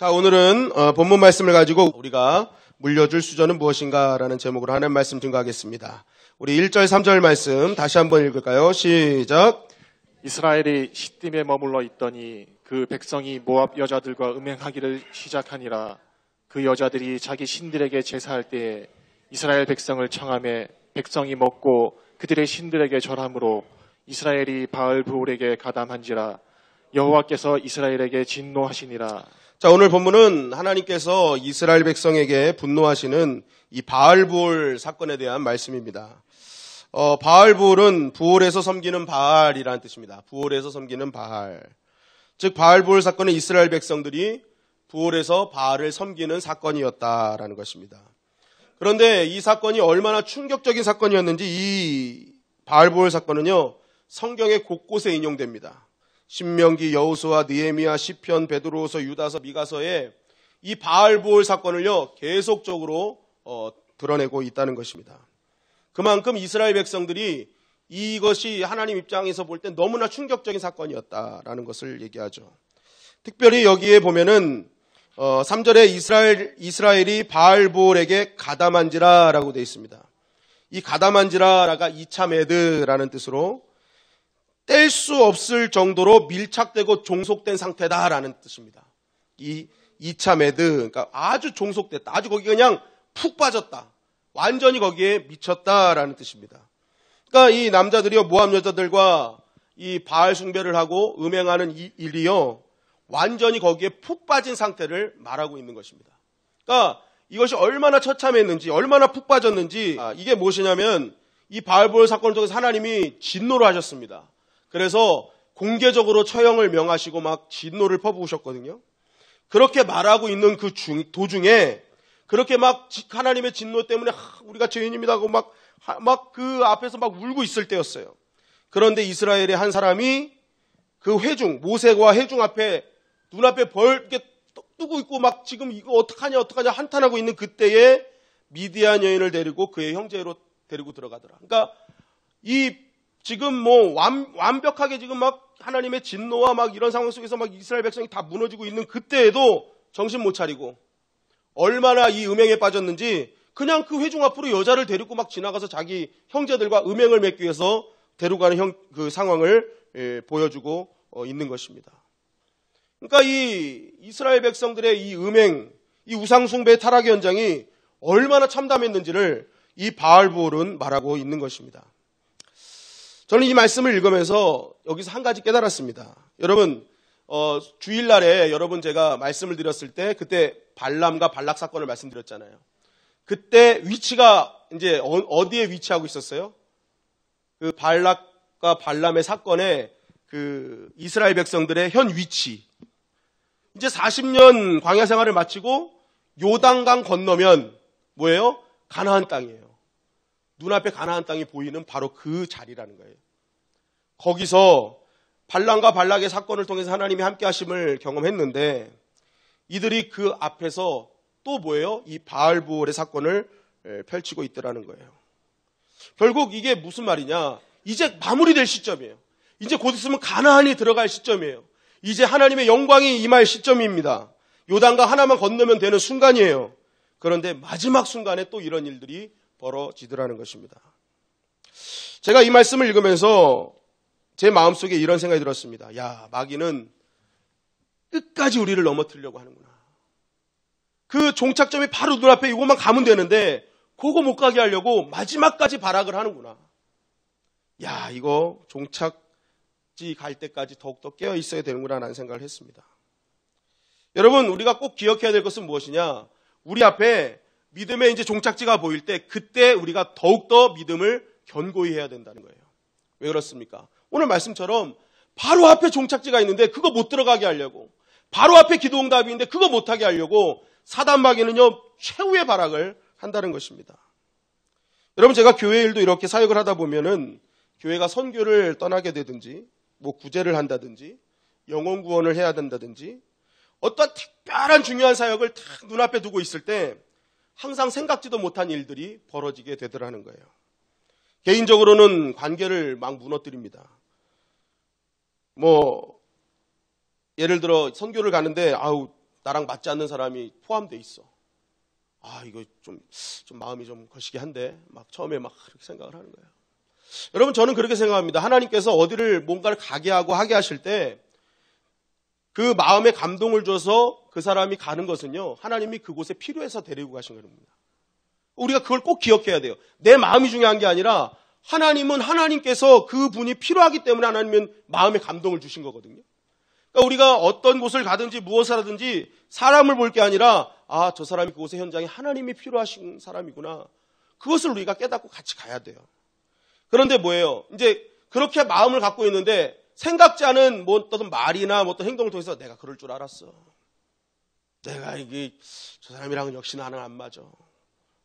자, 오늘은 본문 말씀을 가지고 우리가 물려줄 수저는 무엇인가라는 제목으로 하나님 말씀 증거하겠습니다. 우리 1절, 3절 말씀 다시 한번 읽을까요? 시작. 이스라엘이 시딤에 머물러 있더니 그 백성이 모압 여자들과 음행하기를 시작하니라. 그 여자들이 자기 신들에게 제사할 때에 이스라엘 백성을 청하매 백성이 먹고 그들의 신들에게 절함으로 이스라엘이 바알브올에게 가담한지라. 여호와께서 이스라엘에게 진노하시니라. 자, 오늘 본문은 하나님께서 이스라엘 백성에게 분노하시는 이 바알브올 사건에 대한 말씀입니다. 바알브올은 부올에서 섬기는 바알이라는 뜻입니다. 부올에서 섬기는 바알. 즉 바알브올 사건은 이스라엘 백성들이 부올에서 바알을 섬기는 사건이었다라는 것입니다. 그런데 이 사건이 얼마나 충격적인 사건이었는지 이 바알브올 사건은요, 성경의 곳곳에 인용됩니다. 신명기, 여호수아, 느헤미야, 시편, 베드로후서, 유다서, 미가서에 이 바알브올 사건을요 계속적으로 드러내고 있다는 것입니다. 그만큼 이스라엘 백성들이 이것이 하나님 입장에서 볼 때 너무나 충격적인 사건이었다라는 것을 얘기하죠. 특별히 여기에 보면은 3절에 이스라엘이 바알브올에게 가담한지라라고 되어 있습니다. 이 가담한지라가 이차메드라는 뜻으로 뗄 수 없을 정도로 밀착되고 종속된 상태다라는 뜻입니다. 이 이차메드, 그러니까 아주 종속됐다. 아주 거기 그냥 푹 빠졌다. 완전히 거기에 미쳤다라는 뜻입니다. 그러니까 이 남자들이요, 모압 여자들과 이 바알 숭배를 하고 음행하는 이 일이요, 완전히 거기에 푹 빠진 상태를 말하고 있는 것입니다. 그러니까 이것이 얼마나 처참했는지, 얼마나 푹 빠졌는지, 이게 무엇이냐면 이 바알브올 사건을 통해서 하나님이 진노를 하셨습니다. 그래서 공개적으로 처형을 명하시고 막 진노를 퍼부으셨거든요. 그렇게 말하고 있는 그 도중에 그렇게 막 하나님의 진노 때문에 우리가 죄인입니다 하고 막 그 앞에서 막 울고 있을 때였어요. 그런데 이스라엘의 한 사람이 그 회중, 모세와 회중 앞에 눈앞에 벌게 뜨고 있고 막 지금 이거 어떡하냐 한탄하고 있는 그때에 미디안 여인을 데리고 그의 형제로 데리고 들어가더라. 그러니까 이 지금 뭐 완벽하게 지금 막 하나님의 진노와 막 이런 상황 속에서 막 이스라엘 백성이 다 무너지고 있는 그때에도 정신 못 차리고 얼마나 이 음행에 빠졌는지 그냥 그 회중 앞으로 여자를 데리고 막 지나가서 자기 형제들과 음행을 맺기 위해서 데려가는 그 상황을 보여주고 있는 것입니다. 그러니까 이 이스라엘 백성들의 이 음행, 이 우상숭배의 타락의 현장이 얼마나 참담했는지를 이 바알브올은 말하고 있는 것입니다. 저는 이 말씀을 읽으면서 여기서 한 가지 깨달았습니다. 여러분, 주일날에 여러분 제가 말씀을 드렸을 때 그때 발람과 발락 사건을 말씀드렸잖아요. 그때 위치가 이제 어디에 위치하고 있었어요? 그 발락과 발람의 사건에 그 이스라엘 백성들의 현 위치. 이제 40년 광야 생활을 마치고 요단강 건너면 뭐예요? 가나안 땅이에요. 눈앞에 가나안 땅이 보이는 바로 그 자리라는 거예요. 거기서 발람과 발락의 사건을 통해서 하나님이 함께 하심을 경험했는데 이들이 그 앞에서 또 뭐예요? 이 바알브올의 사건을 펼치고 있더라는 거예요. 결국 이게 무슨 말이냐? 이제 마무리될 시점이에요. 이제 곧 있으면 가나안이 들어갈 시점이에요. 이제 하나님의 영광이 임할 시점입니다. 요단강 하나만 건너면 되는 순간이에요. 그런데 마지막 순간에 또 이런 일들이 벌어지더라는 것입니다. 제가 이 말씀을 읽으면서 제 마음속에 이런 생각이 들었습니다. 야, 마귀는 끝까지 우리를 넘어뜨리려고 하는구나. 그 종착점이 바로 눈앞에 이것만 가면 되는데 그거 못 가게 하려고 마지막까지 발악을 하는구나. 야, 이거 종착지 갈 때까지 더욱더 깨어 있어야 되는구나 라는 생각을 했습니다. 여러분, 우리가 꼭 기억해야 될 것은 무엇이냐? 우리 앞에 믿음의 이제 종착지가 보일 때 그때 우리가 더욱더 믿음을 견고히 해야 된다는 거예요. 왜 그렇습니까? 오늘 말씀처럼 바로 앞에 종착지가 있는데 그거 못 들어가게 하려고, 바로 앞에 기도응답이 있는데 그거 못하게 하려고 사단 마귀는요 최후의 발악을 한다는 것입니다. 여러분, 제가 교회 일도 이렇게 사역을 하다 보면은 교회가 선교를 떠나게 되든지 뭐 구제를 한다든지 영혼 구원을 해야 된다든지 어떤 특별한 중요한 사역을 딱 눈앞에 두고 있을 때 항상 생각지도 못한 일들이 벌어지게 되더라는 거예요. 개인적으로는 관계를 막 무너뜨립니다. 뭐 예를 들어 선교를 가는데 나랑 맞지 않는 사람이 포함되어 있어. 이거 좀 마음이 좀 거시기 한데 막 처음에 막 그렇게 생각을 하는 거예요. 여러분, 저는 그렇게 생각합니다. 하나님께서 어디를 뭔가를 가게 하고 하게 하실 때 그 마음에 감동을 줘서 그 사람이 가는 것은요, 하나님이 그곳에 필요해서 데리고 가신 겁니다. 우리가 그걸 꼭 기억해야 돼요. 내 마음이 중요한 게 아니라 하나님은 하나님께서 그 분이 필요하기 때문에 하나님은 마음에 감동을 주신 거거든요. 그러니까 우리가 어떤 곳을 가든지 무엇을 하든지 사람을 볼 게 아니라 저 사람이 그곳의 현장에 하나님이 필요하신 사람이구나. 그것을 우리가 깨닫고 같이 가야 돼요. 그런데 뭐예요? 이제 그렇게 마음을 갖고 있는데 생각지 않은 어떤 말이나 어떤 행동을 통해서 내가 그럴 줄 알았어. 내가 저 사람이랑은 역시 나는 안 맞아.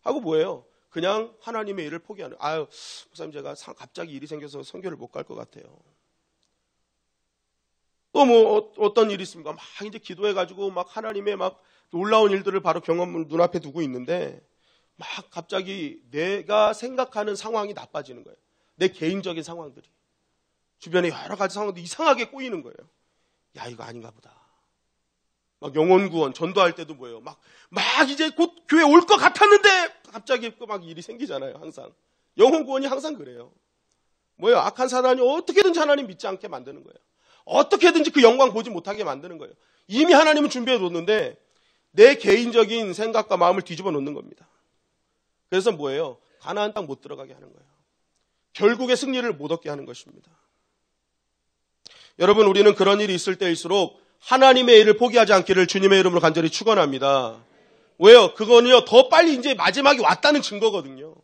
하고 뭐예요? 그냥 하나님의 일을 포기하는. 목사님 제가 갑자기 일이 생겨서 선교를 못 갈 것 같아요. 또 어떤 일이 있습니까? 막 이제 기도해가지고 막 하나님의 막 놀라운 일들을 바로 경험을 눈앞에 두고 있는데 막 갑자기 내가 생각하는 상황이 나빠지는 거예요. 내 개인적인 상황들이. 주변에 여러 가지 상황도 이상하게 꼬이는 거예요. 이거 아닌가 보다. 막 영혼 구원, 전도할 때도 뭐예요? 막 이제 곧 교회 올 것 같았는데 갑자기 막 일이 생기잖아요, 항상. 영혼 구원이 항상 그래요. 뭐예요? 악한 사단이 어떻게든지 하나님 믿지 않게 만드는 거예요. 어떻게든지 그 영광 보지 못하게 만드는 거예요. 이미 하나님은 준비해 놓는데 내 개인적인 생각과 마음을 뒤집어 놓는 겁니다. 그래서 뭐예요? 가나안 땅 못 들어가게 하는 거예요. 결국에 승리를 못 얻게 하는 것입니다. 여러분, 우리는 그런 일이 있을 때일수록 하나님의 일을 포기하지 않기를 주님의 이름으로 간절히 축원합니다. 왜요? 그거는요, 더 빨리 이제 마지막이 왔다는 증거거든요.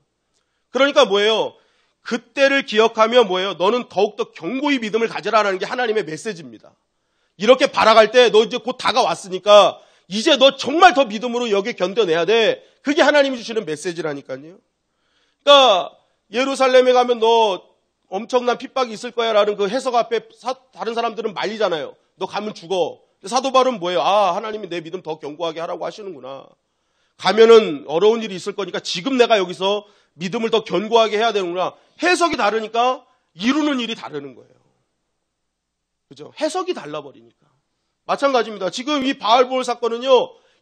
그러니까 뭐예요? 그때를 기억하며 뭐예요? 너는 더욱더 견고히 믿음을 가져라라는 게 하나님의 메시지입니다. 이렇게 바라갈 때 너 이제 곧 다가왔으니까 이제 너 정말 더 믿음으로 여기 견뎌내야 돼. 그게 하나님이 주시는 메시지라니까요. 그러니까 예루살렘에 가면 너 엄청난 핍박이 있을 거야 라는 그 해석 앞에 다른 사람들은 말리잖아요. 너 가면 죽어. 사도 바울은 뭐예요? 하나님이 내 믿음 더 견고하게 하라고 하시는구나. 가면은 어려운 일이 있을 거니까 지금 내가 여기서 믿음을 더 견고하게 해야 되는구나. 해석이 다르니까 이루는 일이 다르는 거예요. 그죠? 해석이 달라버리니까. 마찬가지입니다. 지금 이 바알볼 사건은요,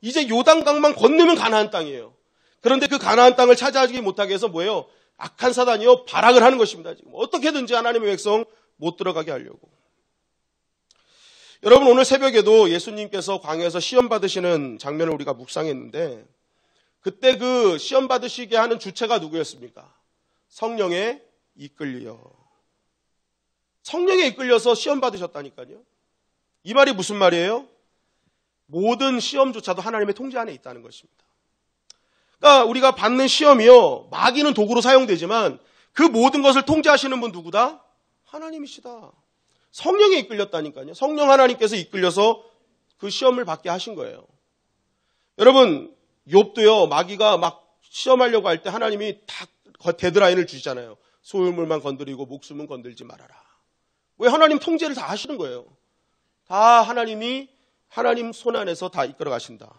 이제 요단강만 건너면 가나안 땅이에요. 그런데 그 가나안 땅을 차지하지 못하게 해서 뭐예요? 악한 사단이요, 발악을 하는 것입니다. 지금 어떻게든지 하나님의 백성 못 들어가게 하려고. 여러분, 오늘 새벽에도 예수님께서 광야에서 시험 받으시는 장면을 우리가 묵상했는데 그때 그 시험 받으시게 하는 주체가 누구였습니까? 성령에 이끌려. 성령에 이끌려서 시험 받으셨다니까요. 이 말이 무슨 말이에요? 모든 시험조차도 하나님의 통제 안에 있다는 것입니다. 그러니까 우리가 받는 시험이요, 마귀는 도구로 사용되지만 그 모든 것을 통제하시는 분 누구다? 하나님이시다. 성령에 이끌렸다니까요. 성령 하나님께서 이끌려서 그 시험을 받게 하신 거예요. 여러분, 욥도요, 마귀가 막 시험하려고 할 때 하나님이 다 데드라인을 주시잖아요. 소유물만 건드리고 목숨은 건들지 말아라. 왜? 하나님 통제를 다 하시는 거예요. 다 하나님 손 안에서 다 이끌어 가신다.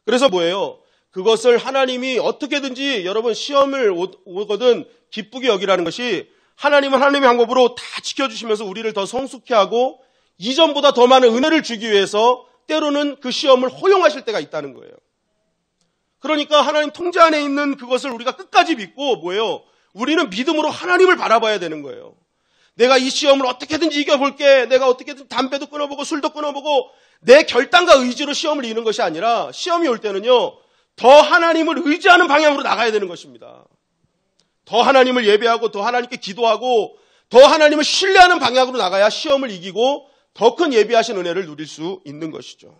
그래서 뭐예요? 그것을 하나님이 어떻게든지 여러분 시험을 오거든 기쁘게 여기라는 것이 하나님은 하나님의 방법으로 다 지켜주시면서 우리를 더 성숙해 하고 이전보다 더 많은 은혜를 주기 위해서 때로는 그 시험을 허용하실 때가 있다는 거예요. 그러니까 하나님 통제 안에 있는 그것을 우리가 끝까지 믿고 뭐예요? 우리는 믿음으로 하나님을 바라봐야 되는 거예요. 내가 이 시험을 어떻게든지 이겨볼게. 내가 어떻게든 담배도 끊어보고 술도 끊어보고 내 결단과 의지로 시험을 이기는 것이 아니라 시험이 올 때는요, 더 하나님을 의지하는 방향으로 나가야 되는 것입니다. 더 하나님을 예배하고 더 하나님께 기도하고 더 하나님을 신뢰하는 방향으로 나가야 시험을 이기고 더 큰 예비하신 은혜를 누릴 수 있는 것이죠.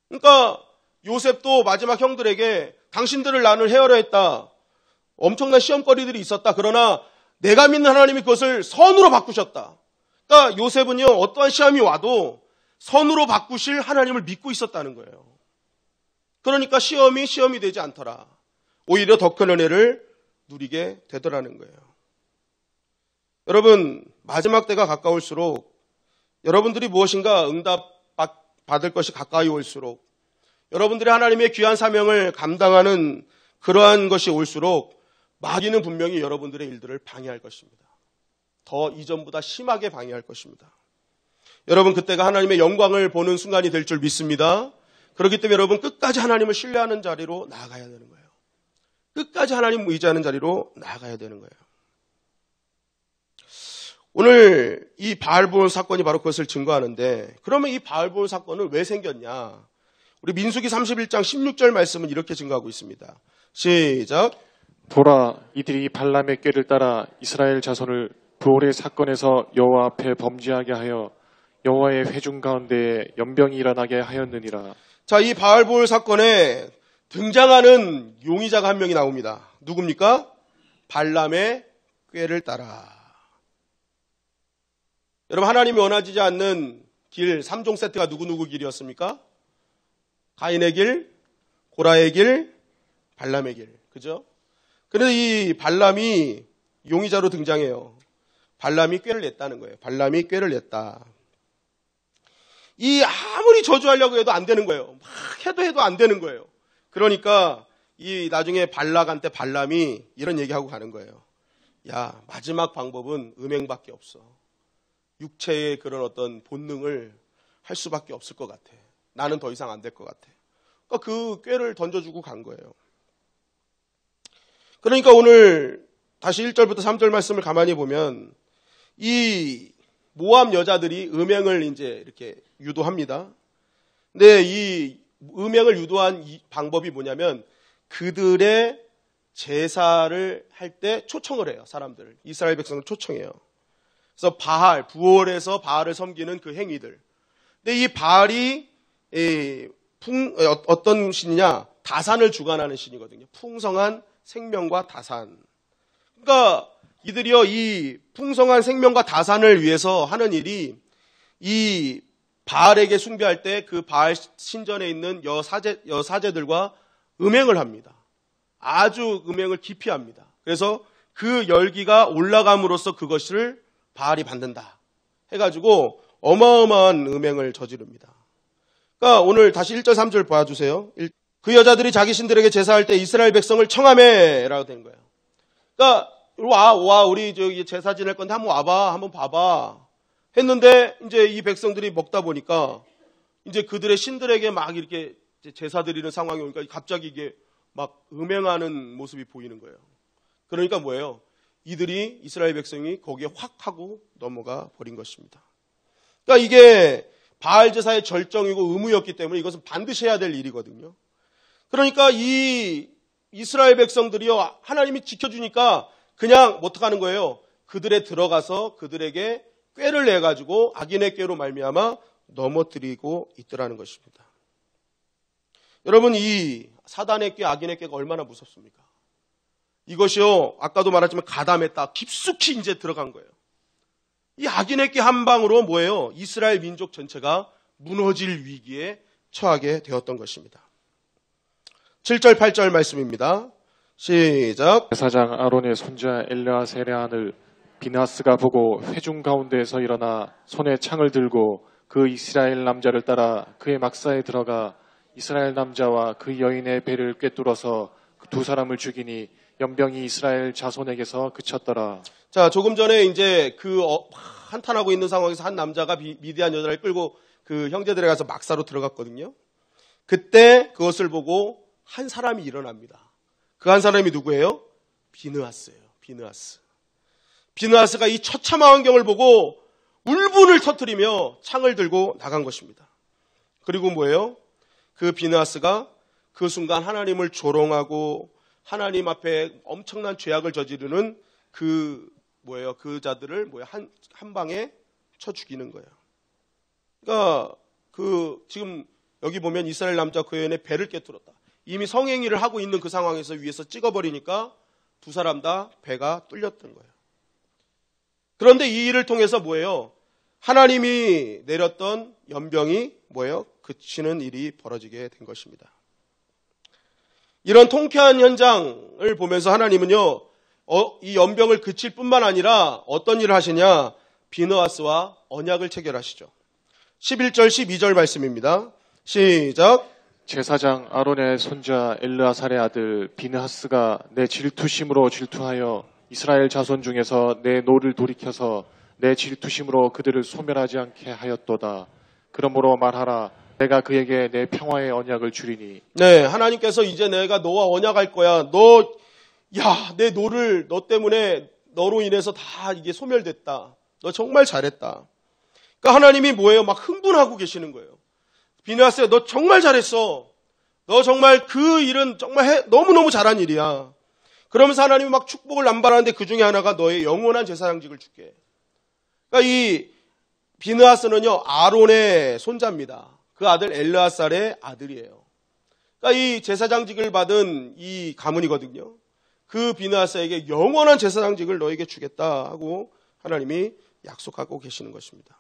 그러니까 요셉도 마지막 형들에게 당신들을 나는 헤어려 했다. 엄청난 시험거리들이 있었다. 그러나 내가 믿는 하나님이 그것을 선으로 바꾸셨다. 그러니까 요셉은요, 어떠한 시험이 와도 선으로 바꾸실 하나님을 믿고 있었다는 거예요. 그러니까 시험이 되지 않더라. 오히려 더 큰 은혜를 누리게 되더라는 거예요. 여러분, 마지막 때가 가까울수록 여러분들이 무엇인가 응답 받을 것이 가까이 올수록 여러분들이 하나님의 귀한 사명을 감당하는 그러한 것이 올수록 마귀는 분명히 여러분들의 일들을 방해할 것입니다. 더 이전보다 심하게 방해할 것입니다. 여러분 그때가 하나님의 영광을 보는 순간이 될 줄 믿습니다. 그렇기 때문에 여러분 끝까지 하나님을 신뢰하는 자리로 나아가야 되는 거예요. 끝까지 하나님 의지하는 자리로 나아가야 되는 거예요. 오늘 이 바알볼 사건이 바로 그것을 증거하는데, 그러면 이 바알볼 사건은 왜 생겼냐? 우리 민수기 31장 16절 말씀은 이렇게 증거하고 있습니다. 시작. 보라, 이들이 발람의 꾀를 따라 이스라엘 자손을 부올의 사건에서 여호와 앞에 범죄하게 하여 여호와의 회중 가운데에 연병이 일어나게 하였느니라. 자, 이 바알볼 사건에 등장하는 용의자가 한 명이 나옵니다. 누굽니까? 발람의 꾀를 따라. 여러분, 하나님이 원하지 않는 길 3종 세트가 누구 길이었습니까? 가인의 길, 고라의 길, 발람의 길. 그죠? 그래서 이 발람이 용의자로 등장해요. 발람이 꾀를 냈다는 거예요. 발람이 꾀를 냈다. 이 아무리 저주하려고 해도 안 되는 거예요. 막 해도 안 되는 거예요. 그러니까 이 나중에 발락한테 발람이 이런 얘기하고 가는 거예요. 야, 마지막 방법은 음행밖에 없어. 육체의 그런 어떤 본능을 할 수밖에 없을 것 같아. 나는 더 이상 안 될 것 같아. 그러니까 그 꾀를 던져주고 간 거예요. 그러니까 오늘 다시 1절부터 3절 말씀을 가만히 보면 이 모압 여자들이 음행을 이제 이렇게 유도합니다. 근데 이 음행을 유도한 이 방법이 뭐냐면 그들의 제사를 할 때 초청을 해요. 사람들을. 이스라엘 백성을 초청해요. 그래서 바알, 부올에서 바알을 섬기는 그 행위들. 근데 이 바알이 어떤 신이냐? 다산을 주관하는 신이거든요. 풍성한 생명과 다산. 그러니까 이들이요, 이 풍성한 생명과 다산을 위해서 하는 일이 이 바알에게 숭배할 때 그 바알 신전에 있는 여사제들과 음행을 합니다. 아주 음행을 깊이 합니다. 그래서 그 열기가 올라감으로써 그것을 바알이 받는다 해가지고 어마어마한 음행을 저지릅니다. 그러니까 오늘 다시 1절 3절 봐주세요. 그 여자들이 자기 신들에게 제사할 때 이스라엘 백성을 청하매 라고 된 거예요. 그러니까 와 우리 저기 제사 지낼 건데 한번 와봐, 한번 봐봐 했는데 이제 이 백성들이 먹다 보니까 이제 그들의 신들에게 막 이렇게 제사 드리는 상황이 오니까 갑자기 이게 막 음행하는 모습이 보이는 거예요. 그러니까 뭐예요? 이들이 이스라엘 백성이 거기에 확 하고 넘어가 버린 것입니다. 그러니까 이게 바알 제사의 절정이고 의무였기 때문에 이것은 반드시 해야 될 일이거든요. 그러니까 이 이스라엘 백성들이요, 하나님이 지켜주니까 그냥 어떡하는 거예요? 그들에 들어가서 그들에게 꾀를 내가지고 악인의 꾀로 말미암아 넘어뜨리고 있더라는 것입니다. 여러분, 이 사단의 꾀, 악인의 꾀가 얼마나 무섭습니까? 이것이요, 아까도 말했지만 가담했다. 깊숙이 이제 들어간 거예요. 이 악인의 꾀 한 방으로 뭐예요? 이스라엘 민족 전체가 무너질 위기에 처하게 되었던 것입니다. 7절, 8절 말씀입니다. 시작. 제사장 아론의 손자 엘르아세레안을 비나스가 보고 회중 가운데에서 일어나 손에 창을 들고 그 이스라엘 남자를 따라 그의 막사에 들어가 이스라엘 남자와 그 여인의 배를 꿰뚫어서 그 두 사람을 죽이니 연병이 이스라엘 자손에게서 그쳤더라. 자, 조금 전에 이제 그 한탄하고 있는 상황에서 한 남자가 미디안 여자를 끌고 그 형제들에 가서 막사로 들어갔거든요. 그때 그것을 보고 한 사람이 일어납니다. 그 한 사람이 누구예요? 비느하스예요. 비느하스. 비느하스가 이 처참한 환경을 보고 울분을 터뜨리며 창을 들고 나간 것입니다. 그리고 뭐예요? 그 비느하스가 그 순간 하나님을 조롱하고 하나님 앞에 엄청난 죄악을 저지르는 그 자들을 한 방에 쳐 죽이는 거예요. 그러니까 지금 여기 보면 이스라엘 남자 그 여인의 배를 깨뚫었다. 이미 성행위를 하고 있는 그 상황에서 위에서 찍어버리니까 두 사람 다 배가 뚫렸던 거예요. 그런데 이 일을 통해서 뭐예요? 하나님이 내렸던 연병이 뭐예요? 그치는 일이 벌어지게 된 것입니다. 이런 통쾌한 현장을 보면서 하나님은요, 이 연병을 그칠 뿐만 아니라 어떤 일을 하시냐? 비느하스와 언약을 체결하시죠. 11절, 12절 말씀입니다. 시작. 제사장 아론의 손자 엘르아살의 아들 비느하스가 내 질투심으로 질투하여 이스라엘 자손 중에서 내 노를 돌이켜서 내 질투심으로 그들을 소멸하지 않게 하였도다. 그러므로 말하라. 내가 그에게 내 평화의 언약을 주리니. 네, 하나님께서 이제 내가 너와 언약할 거야. 내 노를 너 때문에 너로 인해서 다 이게 소멸됐다. 너 정말 잘했다. 그러니까 하나님이 뭐예요? 막 흥분하고 계시는 거예요. 비느하스야, 너 정말 잘했어. 너 정말 그 일은 정말 너무너무 잘한 일이야. 그러면서 하나님이 막 축복을 남발하는데 그 중에 하나가 너의 영원한 제사장직을 줄게. 그러니까 이 비느하스는요, 아론의 손자입니다. 그 아들 엘르아살의 아들이에요. 그러니까 이 제사장직을 받은 이 가문이거든요. 그 비느하스에게 영원한 제사장직을 너에게 주겠다 하고 하나님이 약속하고 계시는 것입니다.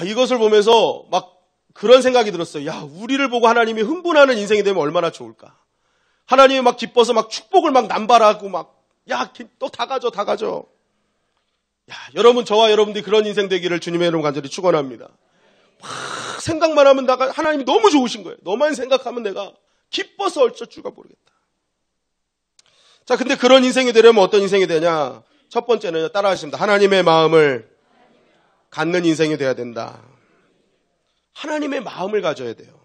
이것을 보면서 막 그런 생각이 들었어요. 야, 우리를 보고 하나님이 흥분하는 인생이 되면 얼마나 좋을까. 하나님이 막 기뻐서 막 축복을 막 남발하고 막, 야, 또 다 가져, 다 가져. 야, 여러분, 저와 여러분들이 그런 인생 되기를 주님의 이름 간절히 축원합니다. 막 생각만 하면 하나님이 너무 좋으신 거예요. 너만 생각하면 내가 기뻐서 어쩔 줄가 모르겠다. 자, 근데 그런 인생이 되려면 어떤 인생이 되냐? 첫 번째는 따라하십니다. 하나님의 마음을 갖는 인생이 돼야 된다. 하나님의 마음을 가져야 돼요.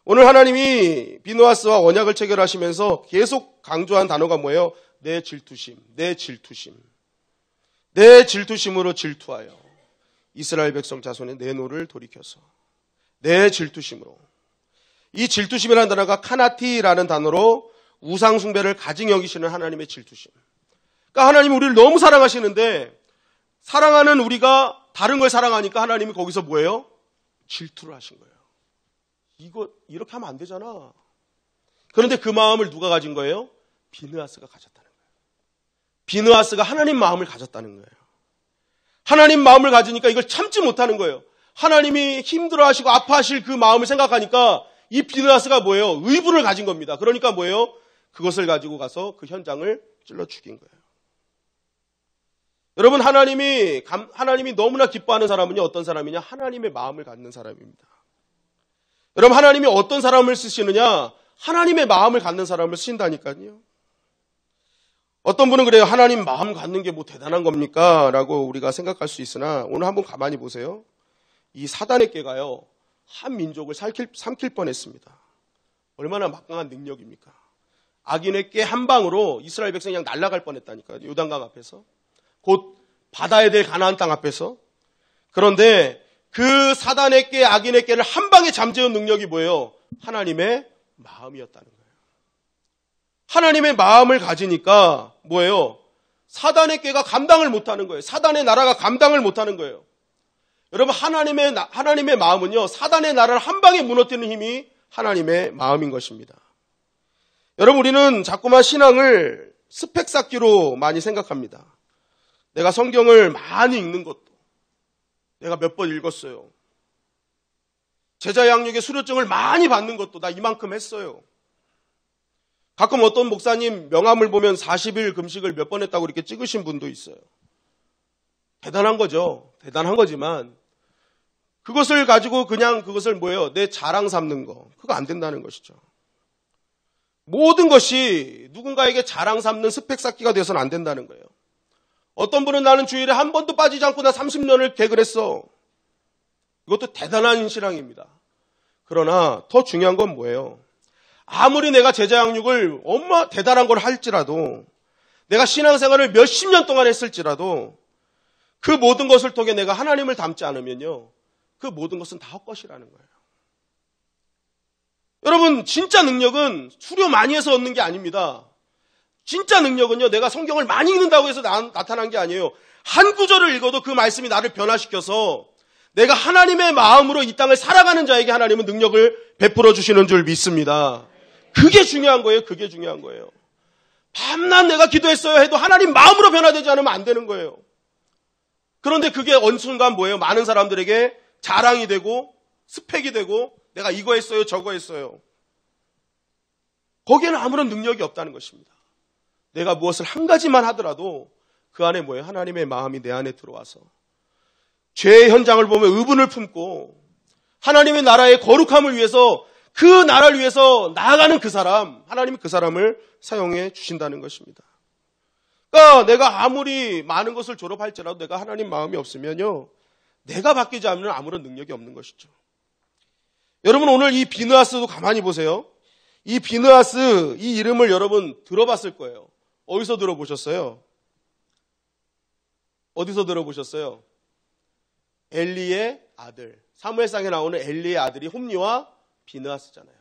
오늘 하나님이 비느하스와 언약을 체결하시면서 계속 강조한 단어가 뭐예요? 내 질투심, 내 질투심. 내 질투심으로 질투하여 이스라엘 백성 자손의 내 노를 돌이켜서 내 질투심으로. 이 질투심이라는 단어가 카나티라는 단어로 우상 숭배를 가증 여기시는 하나님의 질투심. 그러니까 하나님이 우리를 너무 사랑하시는데 사랑하는 우리가 다른 걸 사랑하니까 하나님이 거기서 뭐예요? 질투를 하신 거예요. 이거 이렇게 하면 안 되잖아. 그런데 그 마음을 누가 가진 거예요? 비느하스가 가졌다는 거예요. 비느하스가 하나님 마음을 가졌다는 거예요. 하나님 마음을 가지니까 이걸 참지 못하는 거예요. 하나님이 힘들어하시고 아파하실 그 마음을 생각하니까 이 비느하스가 뭐예요? 의분을 가진 겁니다. 그러니까 뭐예요? 그것을 가지고 가서 그 현장을 찔러 죽인 거예요. 여러분, 하나님이 너무나 기뻐하는 사람은요, 어떤 사람이냐? 하나님의 마음을 갖는 사람입니다. 여러분, 하나님이 어떤 사람을 쓰시느냐? 하나님의 마음을 갖는 사람을 쓰신다니까요. 어떤 분은 그래요. 하나님 마음 갖는 게 뭐 대단한 겁니까? 라고 우리가 생각할 수 있으나 오늘 한번 가만히 보세요. 이 사단의 꾀가요, 한 민족을 삼킬 뻔했습니다. 얼마나 막강한 능력입니까? 악인의 꾀 한 방으로 이스라엘 백성이 그냥 날아갈 뻔했다니까요. 요단강 앞에서. 곧 받아야 될 가나안 땅 앞에서. 그런데 그 사단의 꾀, 악인의 꾀를 한 방에 잠재운 능력이 뭐예요? 하나님의 마음이었다는 거예요. 하나님의 마음을 가지니까 뭐예요? 사단의 꾀가 감당을 못하는 거예요. 사단의 나라가 감당을 못하는 거예요. 여러분, 하나님의 마음은요, 사단의 나라를 한 방에 무너뜨리는 힘이 하나님의 마음인 것입니다. 여러분, 우리는 자꾸만 신앙을 스펙 쌓기로 많이 생각합니다. 내가 성경을 많이 읽는 것도, 내가 몇 번 읽었어요. 제자 양육의 수료증을 많이 받는 것도 나 이만큼 했어요. 가끔 어떤 목사님 명함을 보면 40일 금식을 몇 번 했다고 이렇게 찍으신 분도 있어요. 대단한 거죠. 대단한 거지만 그것을 가지고 그냥 그것을 뭐예요? 내 자랑 삼는 거. 그거 안 된다는 것이죠. 모든 것이 누군가에게 자랑 삼는 스펙 쌓기가 돼서는 안 된다는 거예요. 어떤 분은 나는 주일에 한 번도 빠지지 않고 나 30년을 개근했어. 이것도 대단한 신앙입니다. 그러나 더 중요한 건 뭐예요? 아무리 내가 제자 양육을 대단한 걸 할지라도, 내가 신앙생활을 몇십 년 동안 했을지라도 그 모든 것을 통해 내가 하나님을 닮지 않으면요, 그 모든 것은 다 헛것이라는 거예요. 여러분, 진짜 능력은 수료 많이 해서 얻는 게 아닙니다. 진짜 능력은요, 내가 성경을 많이 읽는다고 해서 나타난 게 아니에요. 한 구절을 읽어도 그 말씀이 나를 변화시켜서 내가 하나님의 마음으로 이 땅을 살아가는 자에게 하나님은 능력을 베풀어 주시는 줄 믿습니다. 그게 중요한 거예요. 그게 중요한 거예요. 밤낮 내가 기도했어요 해도 하나님 마음으로 변화되지 않으면 안 되는 거예요. 그런데 그게 어느 순간 뭐예요? 많은 사람들에게 자랑이 되고 스펙이 되고 내가 이거 했어요, 저거 했어요. 거기에는 아무런 능력이 없다는 것입니다. 내가 무엇을 한 가지만 하더라도 그 안에 뭐예요? 하나님의 마음이 내 안에 들어와서 죄의 현장을 보면 의분을 품고 하나님의 나라의 거룩함을 위해서, 그 나라를 위해서 나아가는 그 사람, 하나님이 그 사람을 사용해 주신다는 것입니다. 그러니까 내가 아무리 많은 것을 졸업할지라도 내가 하나님 마음이 없으면요, 내가 바뀌지 않으면 아무런 능력이 없는 것이죠. 여러분, 오늘 이 비느하스도 가만히 보세요. 이 비느하스, 이 이름을 여러분 들어봤을 거예요. 어디서 들어보셨어요? 어디서 들어보셨어요? 엘리의 아들, 사무엘상에 나오는 엘리의 아들이 홈리와 비느하스잖아요.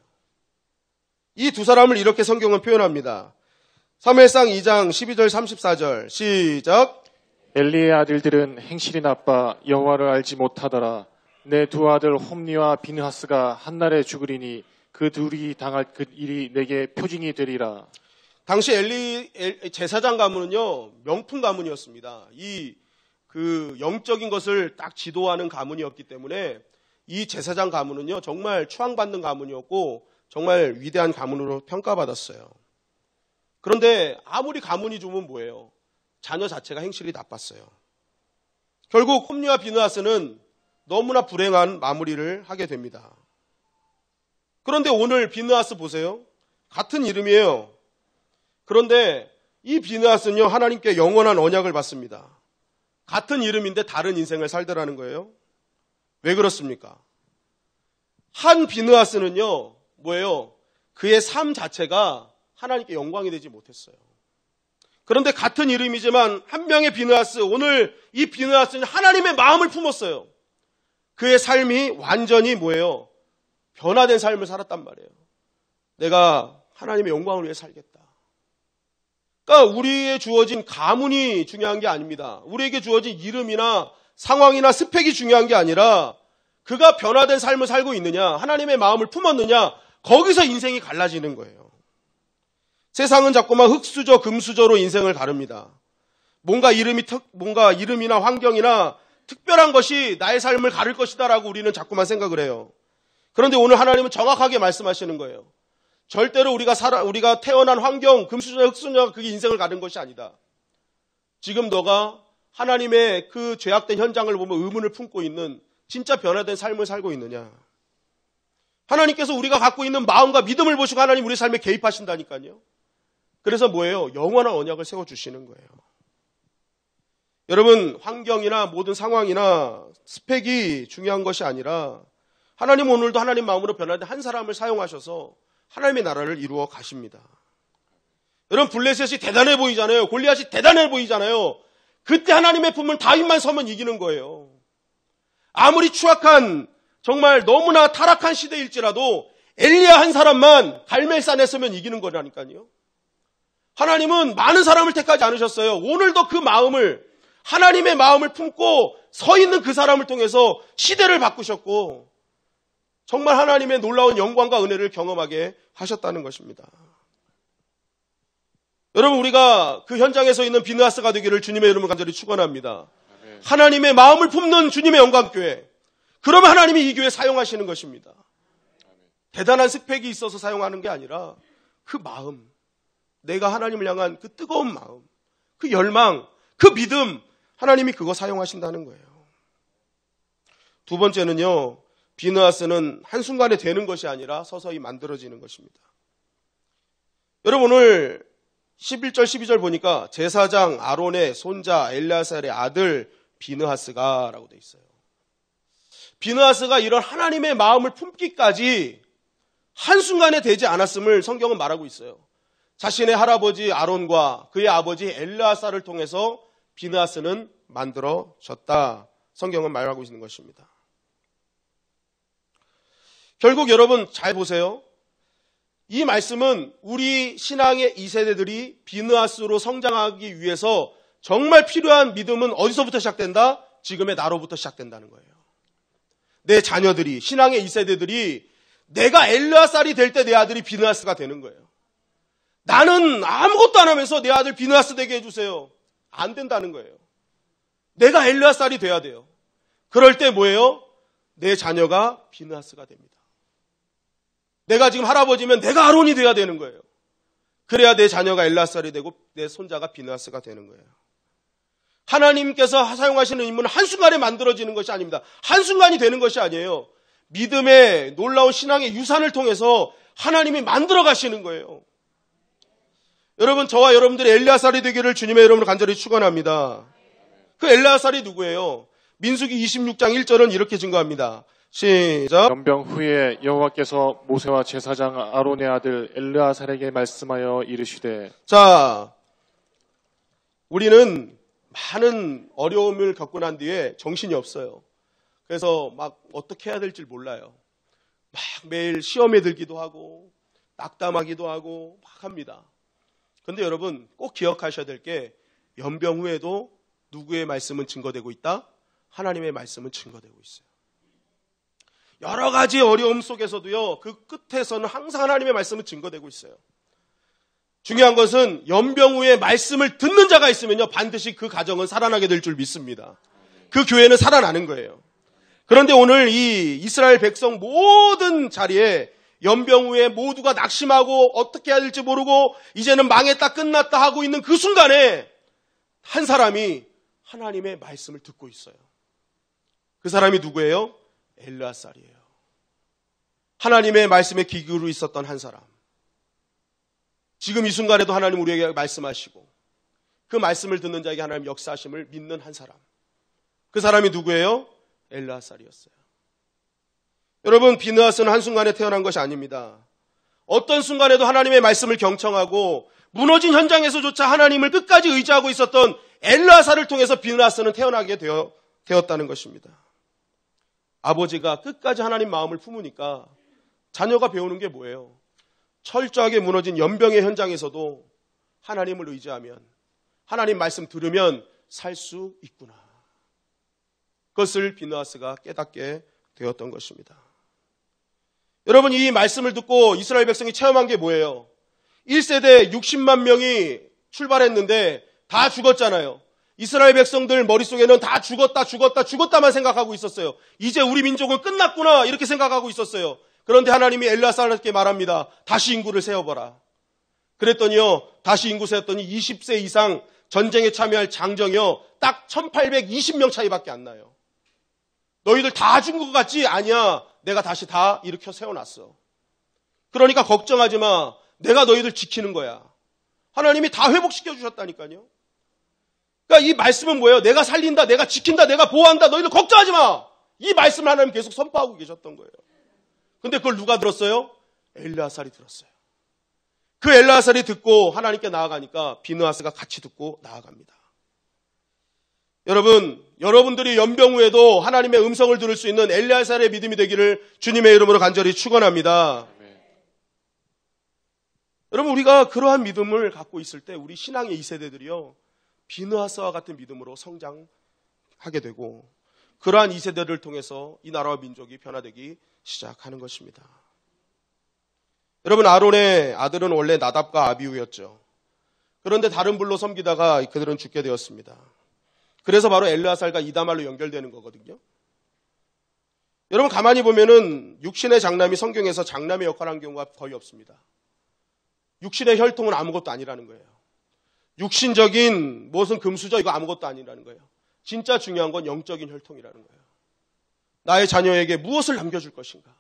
이 두 사람을 이렇게 성경은 표현합니다. 사무엘상 2장 12절 34절 시작. 엘리의 아들들은 행실이 나빠 여호와를 알지 못하더라. 내 두 아들 홈리와 비느하스가 한날에 죽으리니 그 둘이 당할 그 일이 내게 표징이 되리라. 당시 제사장 가문은요, 명품 가문이었습니다. 그 영적인 것을 딱 지도하는 가문이었기 때문에 이 제사장 가문은요, 정말 추앙받는 가문이었고 정말 위대한 가문으로 평가받았어요. 그런데 아무리 가문이 좋으면 뭐예요? 자녀 자체가 행실이 나빴어요. 결국 홈리와 비느하스는 너무나 불행한 마무리를 하게 됩니다. 그런데 오늘 비느하스 보세요. 같은 이름이에요. 그런데 이 비느하스는요, 하나님께 영원한 언약을 받습니다. 같은 이름인데 다른 인생을 살더라는 거예요. 왜 그렇습니까? 한 비느하스는요, 뭐예요? 그의 삶 자체가 하나님께 영광이 되지 못했어요. 그런데 같은 이름이지만 한 명의 비느하스, 오늘 이 비느하스는 하나님의 마음을 품었어요. 그의 삶이 완전히 뭐예요? 변화된 삶을 살았단 말이에요. 내가 하나님의 영광을 위해 살겠다. 그러니까 우리에 주어진 가문이 중요한 게 아닙니다. 우리에게 주어진 이름이나 상황이나 스펙이 중요한 게 아니라 그가 변화된 삶을 살고 있느냐, 하나님의 마음을 품었느냐, 거기서 인생이 갈라지는 거예요. 세상은 자꾸만 흙수저, 금수저로 인생을 가릅니다. 뭔가 이름이나 환경이나 특별한 것이 나의 삶을 가를 것이다라고 우리는 자꾸만 생각을 해요. 그런데 오늘 하나님은 정확하게 말씀하시는 거예요. 절대로 우리가 태어난 환경, 금수저나 흙수저가 그게 인생을 가는 것이 아니다. 지금 너가 하나님의 그 죄악된 현장을 보면 의문을 품고 있는 진짜 변화된 삶을 살고 있느냐. 하나님께서 우리가 갖고 있는 마음과 믿음을 보시고 하나님 우리 삶에 개입하신다니까요. 그래서 뭐예요? 영원한 언약을 세워주시는 거예요. 여러분, 환경이나 모든 상황이나 스펙이 중요한 것이 아니라 하나님 오늘도 하나님 마음으로 변화된 한 사람을 사용하셔서 하나님의 나라를 이루어 가십니다. 여러분, 블레셋이 대단해 보이잖아요. 골리앗이 대단해 보이잖아요. 그때 하나님의 품은 다윗만 서면 이기는 거예요. 아무리 추악한 정말 너무나 타락한 시대일지라도 엘리야 한 사람만 갈멜산에 서면 이기는 거라니까요. 하나님은 많은 사람을 택하지 않으셨어요. 오늘도 그 마음을, 하나님의 마음을 품고 서 있는 그 사람을 통해서 시대를 바꾸셨고 정말 하나님의 놀라운 영광과 은혜를 경험하게 하셨다는 것입니다. 여러분, 우리가 그 현장에 서 있는 비느하스가 되기를 주님의 이름을 간절히 축원합니다. 하나님의 마음을 품는 주님의 영광교회. 그러면 하나님이 이 교회 사용하시는 것입니다. 대단한 스펙이 있어서 사용하는 게 아니라 그 마음, 내가 하나님을 향한 그 뜨거운 마음, 그 열망, 그 믿음, 하나님이 그거 사용하신다는 거예요. 두 번째는요, 비느하스는 한순간에 되는 것이 아니라 서서히 만들어지는 것입니다. 여러분, 오늘 11절 12절 보니까 제사장 아론의 손자 엘레아살의 아들 비느하스가 라고 되어 있어요. 비느하스가 이런 하나님의 마음을 품기까지 한순간에 되지 않았음을 성경은 말하고 있어요. 자신의 할아버지 아론과 그의 아버지 엘레아살을 통해서 비느하스는 만들어졌다. 성경은 말하고 있는 것입니다. 결국 여러분 잘 보세요. 이 말씀은 우리 신앙의 2세대들이 비느하스로 성장하기 위해서 정말 필요한 믿음은 어디서부터 시작된다? 지금의 나로부터 시작된다는 거예요. 내 자녀들이, 신앙의 2세대들이 내가 엘레아살이 될 때 내 아들이 비느하스가 되는 거예요. 나는 아무것도 안 하면서 내 아들 비느하스 되게 해주세요. 안 된다는 거예요. 내가 엘레아살이 돼야 돼요. 그럴 때 뭐예요? 내 자녀가 비느하스가 됩니다. 내가 지금 할아버지면 내가 아론이 돼야 되는 거예요. 그래야 내 자녀가 엘레아살이 되고 내 손자가 비느하스가 되는 거예요. 하나님께서 사용하시는 인물은 한순간에 만들어지는 것이 아닙니다. 한순간이 되는 것이 아니에요. 믿음의 놀라운 신앙의 유산을 통해서 하나님이 만들어 가시는 거예요. 여러분, 저와 여러분들이 엘리야살이 되기를 주님의 이름으로 간절히 축원합니다. 그 엘리야살이 누구예요? 민수기 26장 1절은 이렇게 증거합니다. 시작. 연병 후에 여호와께서 모세와 제사장 아론의 아들 엘르아살에게 말씀하여 이르시되. 자, 우리는 많은 어려움을 겪고 난 뒤에 정신이 없어요. 그래서 막 어떻게 해야 될지 몰라요. 막 매일 시험에 들기도 하고 낙담하기도 하고 막 합니다. 그런데 여러분 꼭 기억하셔야 될 게 연병 후에도 누구의 말씀은 증거되고 있다? 하나님의 말씀은 증거되고 있어요. 여러 가지 어려움 속에서도요, 그 끝에서는 항상 하나님의 말씀은 증거되고 있어요. 중요한 것은 연병 후에 말씀을 듣는 자가 있으면요, 반드시 그 가정은 살아나게 될 줄 믿습니다. 그 교회는 살아나는 거예요. 그런데 오늘 이 이스라엘 백성 모든 자리에 연병 후에 모두가 낙심하고 어떻게 해야 될지 모르고 이제는 망했다 끝났다 하고 있는 그 순간에 한 사람이 하나님의 말씀을 듣고 있어요. 그 사람이 누구예요? 엘르아살이에요. 하나님의 말씀에 귀 기울여 있었던 한 사람. 지금 이 순간에도 하나님 우리에게 말씀하시고 그 말씀을 듣는 자에게 하나님 역사하심을 믿는 한 사람. 그 사람이 누구예요? 엘르아살이었어요. 여러분, 비느하스는 한순간에 태어난 것이 아닙니다. 어떤 순간에도 하나님의 말씀을 경청하고 무너진 현장에서조차 하나님을 끝까지 의지하고 있었던 엘르아살을 통해서 비느하스는 태어나게 되었다는 것입니다. 아버지가 끝까지 하나님 마음을 품으니까 자녀가 배우는 게 뭐예요? 철저하게 무너진 연병의 현장에서도 하나님을 의지하면, 하나님 말씀 들으면 살 수 있구나. 그것을 비느하스가 깨닫게 되었던 것입니다. 여러분, 이 말씀을 듣고 이스라엘 백성이 체험한 게 뭐예요? 1세대 60만 명이 출발했는데 다 죽었잖아요. 이스라엘 백성들 머릿속에는 다 죽었다만 생각하고 있었어요. 이제 우리 민족은 끝났구나 이렇게 생각하고 있었어요. 그런데 하나님이 엘르아살에게 말합니다. 다시 인구를 세어봐라. 그랬더니요, 다시 인구 세었더니 20세 이상 전쟁에 참여할 장정이요, 딱 1820명 차이밖에 안 나요. 너희들 다 죽은 것 같지? 아니야. 내가 다시 다 일으켜 세워놨어. 그러니까 걱정하지 마. 내가 너희들 지키는 거야. 하나님이 다 회복시켜 주셨다니까요. 그러니까 이 말씀은 뭐예요? 내가 살린다, 내가 지킨다, 내가 보호한다. 너희들 걱정하지 마. 이 말씀을 하나님 계속 선포하고 계셨던 거예요. 근데 그걸 누가 들었어요? 엘르아살이 들었어요. 그 엘르아살이 듣고 하나님께 나아가니까 비느하스가 같이 듣고 나아갑니다. 여러분, 여러분들이 연병 후에도 하나님의 음성을 들을 수 있는 엘르아살의 믿음이 되기를 주님의 이름으로 간절히 축원합니다. 여러분, 우리가 그러한 믿음을 갖고 있을 때 우리 신앙의 2세대들이요, 비느하스와 같은 믿음으로 성장하게 되고 그러한 2세대를 통해서 이 나라와 민족이 변화되기 시작하는 것입니다. 여러분, 아론의 아들은 원래 나답과 아비후였죠. 그런데 다른 불로 섬기다가 그들은 죽게 되었습니다. 그래서 바로 엘르아살과 이다말로 연결되는 거거든요. 여러분, 가만히 보면은 육신의 장남이 성경에서 장남의 역할을 한 경우가 거의 없습니다. 육신의 혈통은 아무것도 아니라는 거예요. 육신적인 무엇은 금수저 이거 아무것도 아니라는 거예요. 진짜 중요한 건 영적인 혈통이라는 거예요. 나의 자녀에게 무엇을 남겨줄 것인가?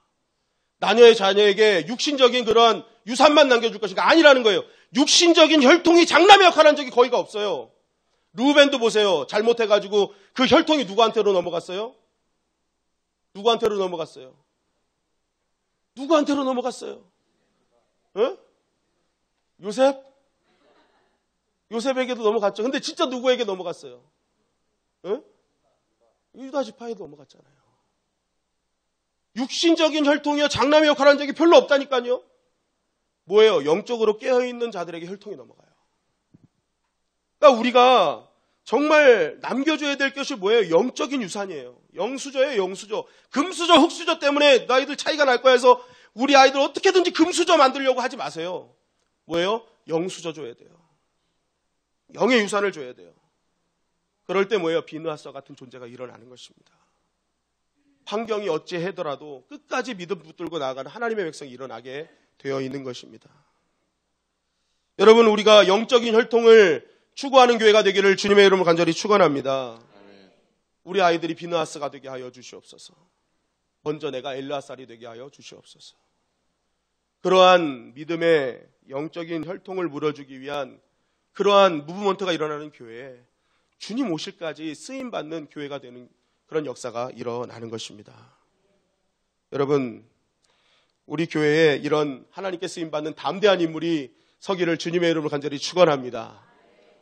나의 자녀에게 육신적인 그런 유산만 남겨줄 것인가? 아니라는 거예요. 육신적인 혈통이 장남의 역할을 한 적이 거의가 없어요. 루벤도 보세요. 잘못해가지고 그 혈통이 누구한테로 넘어갔어요? 누구한테로 넘어갔어요? 누구한테로 넘어갔어요? 어? 요셉? 요셉에게도 넘어갔죠. 근데 진짜 누구에게 넘어갔어요? 어? 유다 지파에도 넘어갔잖아요. 육신적인 혈통이요, 장남의 역할을 한 적이 별로 없다니까요. 뭐예요? 영적으로 깨어있는 자들에게 혈통이 넘어가요. 그러니까 우리가 정말 남겨줘야 될 것이 뭐예요? 영적인 유산이에요. 영수저예요, 영수저. 금수저, 흑수저 때문에 너희들 차이가 날 거야 해서 우리 아이들 어떻게든지 금수저 만들려고 하지 마세요. 뭐예요? 영수저 줘야 돼요. 영의 유산을 줘야 돼요. 그럴 때 뭐예요? 비느하스와 같은 존재가 일어나는 것입니다. 환경이 어찌하더라도 끝까지 믿음 붙들고 나아가는 하나님의 백성이 일어나게 되어 있는 것입니다. 여러분, 우리가 영적인 혈통을 추구하는 교회가 되기를 주님의 이름으로 간절히 축원합니다. 우리 아이들이 비느하스가 되게 하여 주시옵소서. 먼저 내가 엘르아살이 되게 하여 주시옵소서. 그러한 믿음의 영적인 혈통을 물어주기 위한 그러한 무브먼트가 일어나는 교회에 주님 오실까지 쓰임받는 교회가 되는 그런 역사가 일어나는 것입니다. 여러분, 우리 교회에 이런 하나님께 쓰임받는 담대한 인물이 서기를 주님의 이름으로 간절히 축원합니다.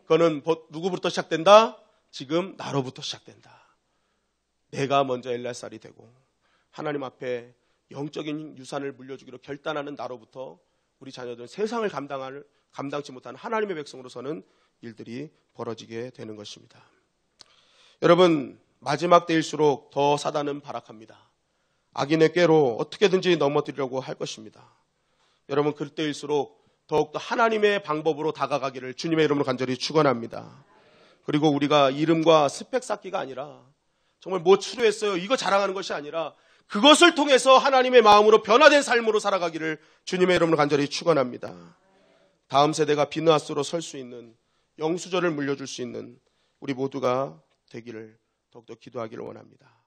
그거는 누구부터 시작된다? 지금 나로부터 시작된다. 내가 먼저 엘리야살이 되고 하나님 앞에 영적인 유산을 물려주기로 결단하는 나로부터 우리 자녀들은 세상을 감당치 못하는 하나님의 백성으로서는 일들이 벌어지게 되는 것입니다. 여러분, 마지막 때일수록 더 사단은 발악합니다. 악인의 꾀로 어떻게든지 넘어뜨리려고 할 것입니다. 여러분, 그때일수록 더욱더 하나님의 방법으로 다가가기를 주님의 이름으로 간절히 축원합니다. 그리고 우리가 이름과 스펙 쌓기가 아니라 정말 뭐 추루했어요 이거 자랑하는 것이 아니라 그것을 통해서 하나님의 마음으로 변화된 삶으로 살아가기를 주님의 이름으로 간절히 축원합니다. 다음 세대가 비느하스로 설 수 있는 영수절을 물려줄 수 있는 우리 모두가 되기를 더욱더 기도하기를 원합니다.